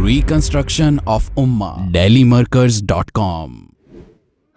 Reconstruction of Ummah dailymarkers.com।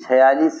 46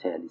46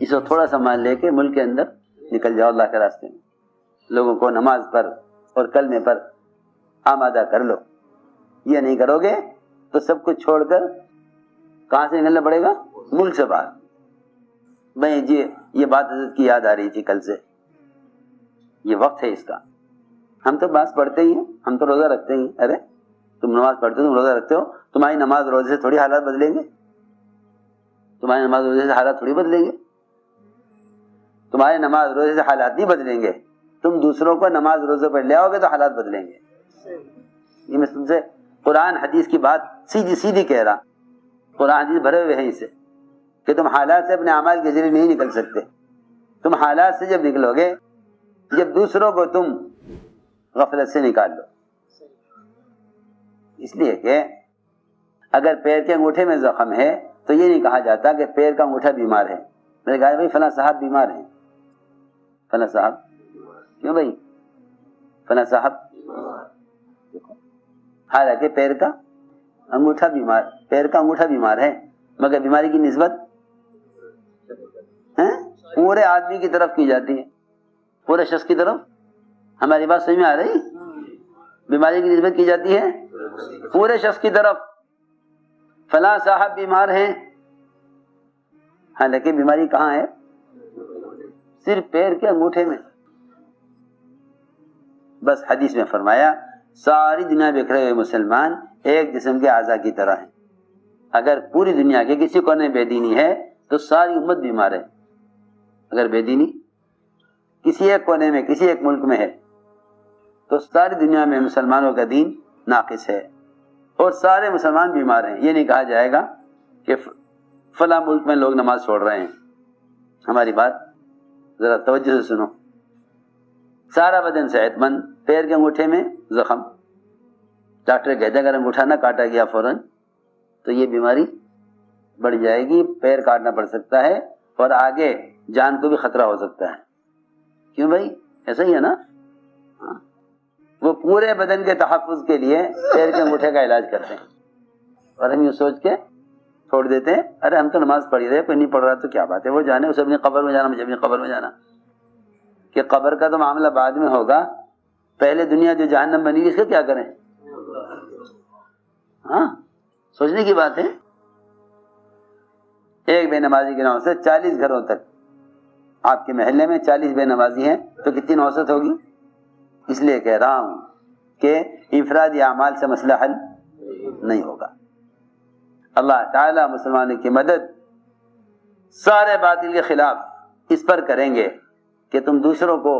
اس وقت تھوڑا سا مال لے کے ملک کے اندر نکل جاؤ اللہ کے راستے میں، لوگوں کو نماز پر اور کلمے پر آمادہ کر لو. یہ نہیں کرو گے تو سب کچھ چھوڑ کر کہاں سے نکلنا پڑے گا؟ ملک سے باہر. میں جی یہ بات حضرت کی یاد آ رہی تھی کل سے. یہ وقت ہے اس کا. ہم تو بات پڑھتے ہی ہیں، ہم تو روزہ رکھتے ہی. ارے تم نماز پڑھتے ہو، تم روزہ رکھتے ہو، تمہاری نماز روزے سے تھوڑی حالات بدلیں گے. تمہاری نماز روزے سے حالات تھوڑی بدلیں گے. تمہاری نماز روزے سے حالات نہیں بدلیں گے. تم دوسروں کو نماز روزے پر لے آؤ گے تو حالات بدلیں گے. یہ میں تم سے قرآن حدیث کی بات سیدھی سیدھی کہہ رہا. قرآن حدیث بھرے ہوئے ہیں اسے کہ تم حالات سے اپنے اعمال کے ذریعے نہیں نکل سکتے. تم حالات سے جب نکلو گے جب دوسروں کو تم غفلت سے نکال لو. اس لیے کہ اگر پیر کے انگوٹھے میں زخم ہے تو یہ نہیں کہا جاتا کہ پیر کا انگوٹھا بیمار ہے. میں نے کہا بھائی فلاں صاحب بیمار ہیں. فلاں صاحب کیوں بھائی؟ فلاں صاحب دیکھو، حالانکہ پیر کا انگوٹھا بیمار ہے، مگر بیماری کی نسبت پورے آدمی کی طرف کی جاتی ہے، پورے شخص کی طرف. ہماری بات سمجھ میں آ رہی؟ بیماری کی نسبت کی جاتی ہے پورے شخص کی طرف. فلاں صاحب بیمار ہیں، حالانکہ بیماری کہاں ہے؟ صرف پیر کے انگوٹھے میں. بس حدیث میں فرمایا ساری دنیا بکھرے ہوئے مسلمان ایک جسم کے اعضاء کی طرح ہیں. اگر پوری دنیا کے کسی کونے میں بے دینی ہے تو ساری امت بیمار ہے. اگر بے دینی کسی ایک کونے میں کسی ایک ملک میں ہے تو ساری دنیا میں مسلمانوں کا دین ناقص ہے اور سارے مسلمان بیمار ہیں. یہ نہیں کہا جائے گا کہ فلاں ملک میں لوگ نماز چھوڑ رہے ہیں. ہماری بات ذرا توجہ سے سنو. سارا بدن صحت مند، پیر کے انگوٹھے میں زخم. ڈاکٹر کہتے ہیں اگر انگوٹھا نہ کاٹا گیا فوراً تو یہ بیماری بڑھ جائے گی، پیر کاٹنا پڑ سکتا ہے اور آگے جان کو بھی خطرہ ہو سکتا ہے. کیوں بھائی؟ ایسا ہی ہے نا. وہ پورے بدن کے تحفظ کے لیے پیر کے انگوٹھے کا علاج کرتے ہیں اور ہم یہ سوچ کے چھوڑ دیتے ہیں ارے ہم تو نماز پڑھ رہے، کوئی نہیں پڑھ رہا تو کیا بات ہے، وہ جانے اسے اپنی قبر میں جانا، مجھے اپنی قبر میں جانا. کہ قبر کا تو معاملہ بعد میں ہوگا، پہلے دنیا جو جہنم بنی اس کا کیا کریں؟ ہاں سوچنے کی بات ہے. ایک بے نمازی کے نام سے 40 گھروں تک. آپ کے محلے میں 40 بے نمازی ہیں تو کتنی نوست ہوگی؟ اس لیے کہہ رہا ہوں کہ انفرادی اعمال سے مسئلہ حل نہیں ہوگا. اللہ تعالی مسلمانوں کی مدد سارے باطل کے خلاف اس پر کریں گے کہ تم دوسروں کو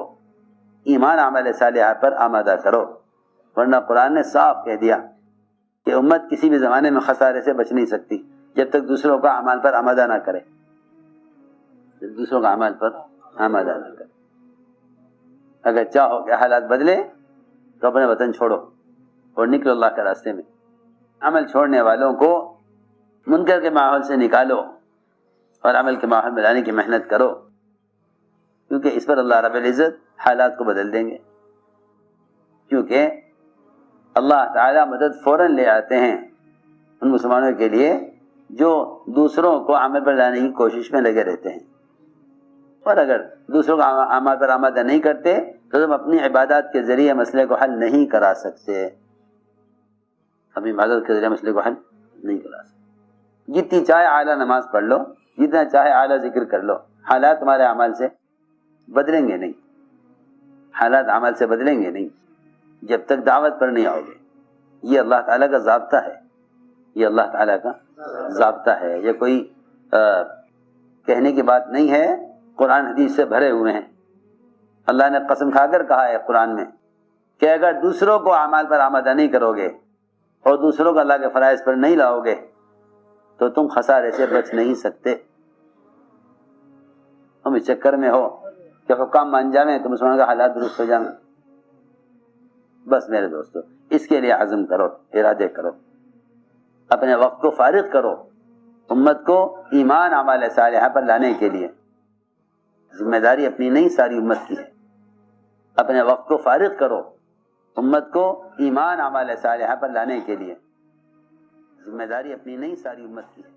ایمان عمل صالحہ پر آمادہ کرو. ورنہ قرآن نے صاف کہہ دیا کہ امت کسی بھی زمانے میں خسارے سے بچ نہیں سکتی جب تک دوسروں کا اعمال پر آمادہ نہ کرے. دوسروں کا اعمال پر آمادہ نہ کرے. اگر چاہو کہ حالات بدلے تو اپنے وطن چھوڑو اور نکلو اللہ کے راستے میں. عمل چھوڑنے والوں کو منکر کے ماحول سے نکالو اور عمل کے ماحول میں لانے کی محنت کرو، کیونکہ اس پر اللہ رب العزت حالات کو بدل دیں گے. کیونکہ اللہ تعالی مدد فوراً لے آتے ہیں ان مسلمانوں کے لیے جو دوسروں کو عمل پر لانے کی کوشش میں لگے رہتے ہیں. اور اگر دوسروں کو عمل پر آمادہ نہیں کرتے تو تم اپنی عبادات کے ذریعے مسئلے کو حل نہیں کرا سکتے. اپنی عبادت کے ذریعے مسئلے کو حل نہیں کرا سکتے. جتنی چاہے اعلیٰ نماز پڑھ لو، جتنا چاہے اعلیٰ ذکر کر لو، حالات تمہارے اعمال سے بدلیں گے نہیں. حالات عمل سے بدلیں گے نہیں جب تک دعوت پر نہیں آؤ گے. یہ اللہ تعالیٰ کا ضابطہ ہے. یہ اللہ تعالیٰ کا ضابطہ ہے. یہ کوئی کہنے کی بات نہیں ہے. قرآن حدیث سے بھرے ہوئے ہیں. اللہ نے قسم کھا کر کہا ہے قرآن میں کہ اگر دوسروں کو اعمال پر آمادہ نہیں کرو گے اور دوسروں کو اللہ کے فرائض پر نہیں لاؤ گے تو تم خسارے سے بچ نہیں سکتے. تم اس چکر میں ہو کہ حکام مان جائیں تو مسلمانوں کا حالات درست ہو جائیں. بس میرے دوستو اس کے لیے عزم کرو، ارادے کرو، اپنے وقت کو فارغ کرو امت کو ایمان اعمال صالحہ پر لانے کے لیے. ذمہ داری اپنی نہیں ساری امت کی ہے. اپنے وقت کو فارغ کرو امت کو ایمان اعمال صالحہ پر لانے کے لیے. ذمہ داری اپنی نہیں ساری امت کی ہے.